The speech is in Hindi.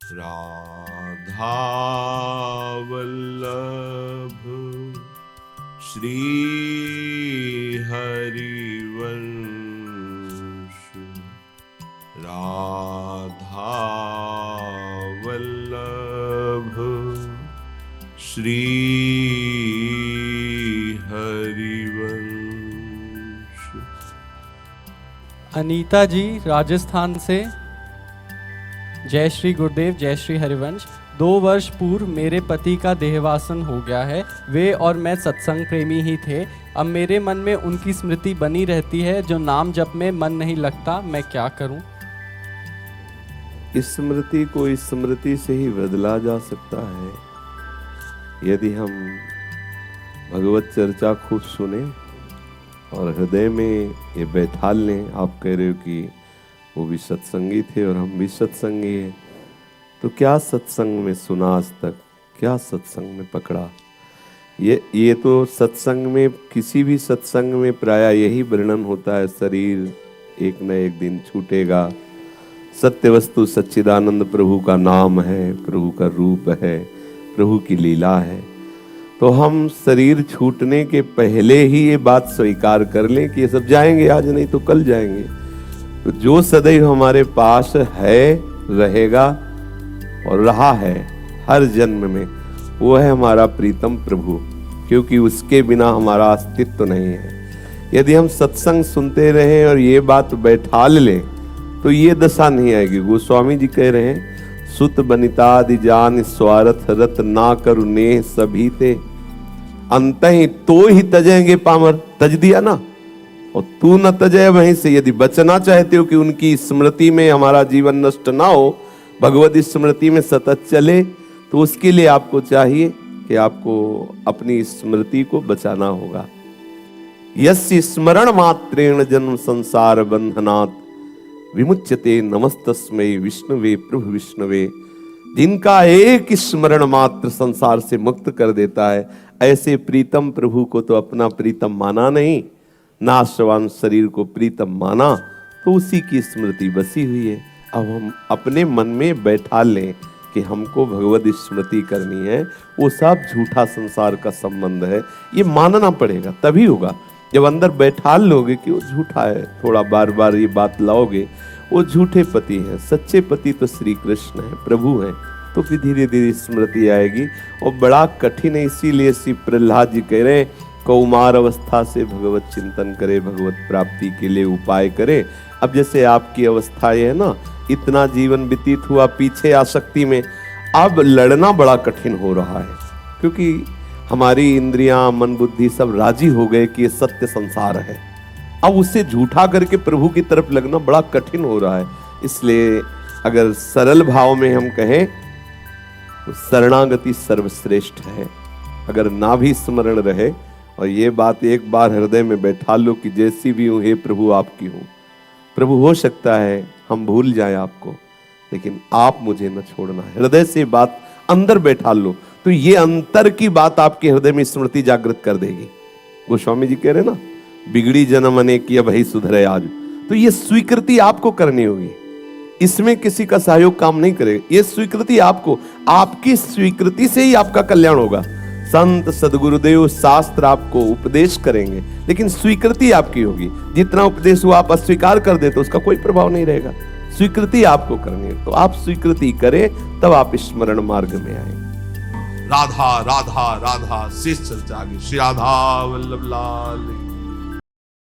राधा वल्लभ श्री हरिवंश, राधा वल्लभ श्री हरिवंश। अनीता जी राजस्थान से। जय श्री गुरुदेव, जय श्री हरिवंश। 2 वर्ष पूर्व मेरे पति का देहवासन हो गया है। वे और मैं सत्संग प्रेमी ही थे। अब मेरे मन में उनकी स्मृति बनी रहती है, जो नाम जप में मन नहीं लगता। मैं क्या करूं? इस स्मृति को इस स्मृति से ही बदला जा सकता है, यदि हम भगवत चर्चा खूब सुने और हृदय में ये बैठा लें। आप कह रहे हो कि वो भी सत्संगी थे और हम भी सत्संगी हैं, तो क्या सत्संग में सुना आज तक, क्या सत्संग में पकड़ा? ये तो सत्संग में, किसी भी सत्संग में प्रायः यही वर्णन होता है, शरीर एक न एक दिन छूटेगा। सत्य वस्तु सच्चिदानंद प्रभु का नाम है, प्रभु का रूप है, प्रभु की लीला है। तो हम शरीर छूटने के पहले ही ये बात स्वीकार कर लें कि ये सब जाएंगे, आज नहीं तो कल जाएंगे। तो जो सदैव हमारे पास है, रहेगा और रहा है हर जन्म में, वो है हमारा प्रीतम प्रभु, क्योंकि उसके बिना हमारा अस्तित्व नहीं है। यदि हम सत्संग सुनते रहें और ये बात बैठाल लें तो ये दशा नहीं आएगी। गोस्वामी जी कह रहे हैं, सुत बनितादि जान स्वार्थ रत ना करु नेह सभी ते, अंतहि तो ही तजेंगे पामर। तज दिया ना, और तू न तजय वहीं से। यदि बचना चाहते हो कि उनकी स्मृति में हमारा जीवन नष्ट ना हो, भगवत स्मृति में सतत चले, तो उसके लिए आपको चाहिए कि आपको अपनी स्मृति को बचाना होगा। यस्य स्मरण मात्रेण जन्म संसार बंधनात् विमुच्यते नमस्तस्मै विष्णुवे प्रभु विष्णुवे। जिनका एक स्मरण मात्र संसार से मुक्त कर देता है, ऐसे प्रीतम प्रभु को तो अपना प्रीतम माना नहीं, नाशवान शरीर को प्रीतम माना, तो उसी की स्मृति बसी हुई है। अब हम अपने मन में बैठा लें कि हमको भगवत स्मृति करनी है। वो सब झूठा संसार का संबंध है, ये मानना पड़ेगा, तभी होगा। जब अंदर बैठा लोगे कि वो झूठा है, थोड़ा बार बार ये बात लाओगे, वो झूठे पति हैं। सच्चे पति तो श्री कृष्ण है, प्रभु हैं, तो फिर धीरे धीरे स्मृति आएगी। और बड़ा कठिन है, इसीलिए श्री प्रहलाद जी कह रहे हैं, कौमार अवस्था से भगवत चिंतन करे, भगवत प्राप्ति के लिए उपाय करे। अब जैसे आपकी अवस्था ये है ना, इतना जीवन व्यतीत हुआ पीछे आसक्ति में, अब लड़ना बड़ा कठिन हो रहा है, क्योंकि हमारी इंद्रियां, मन, बुद्धि सब राजी हो गए कि ये सत्य संसार है। अब उससे झूठा करके प्रभु की तरफ लगना बड़ा कठिन हो रहा है। इसलिए अगर सरल भाव में हम कहें तो शरणागति सर्वश्रेष्ठ है। अगर ना भी स्मरण रहे, और ये बात एक बार हृदय में बैठा लो कि जैसी भी हूँ हे प्रभु आपकी हूँ। प्रभु हो सकता है हम भूल जाए आपको, लेकिन आप मुझे न छोड़ना। हृदय से बात अंदर बैठा लो, तो ये अंतर की बात आपके हृदय में स्मृति जागृत कर देगी। गोस्वामी जी कह रहे ना, बिगड़ी जन्म अनेक किया वही सुधरे आज। तो ये स्वीकृति आपको करनी होगी, इसमें किसी का सहयोग काम नहीं करेगा। ये स्वीकृति आपको, आपकी स्वीकृति से ही आपका कल्याण होगा। संत सदगुरुदेव शास्त्र आपको उपदेश करेंगे, लेकिन स्वीकृति आपकी होगी। जितना उपदेश हुआ आप अस्वीकार कर दे तो उसका कोई प्रभाव नहीं रहेगा। स्वीकृति आपको करनी है, तो आप स्वीकृति करें, तब आप स्मरण मार्ग में आएंगे। राधा राधा राधा, शेष चर्चा आगे। श्री राधा वल्लभ लाल।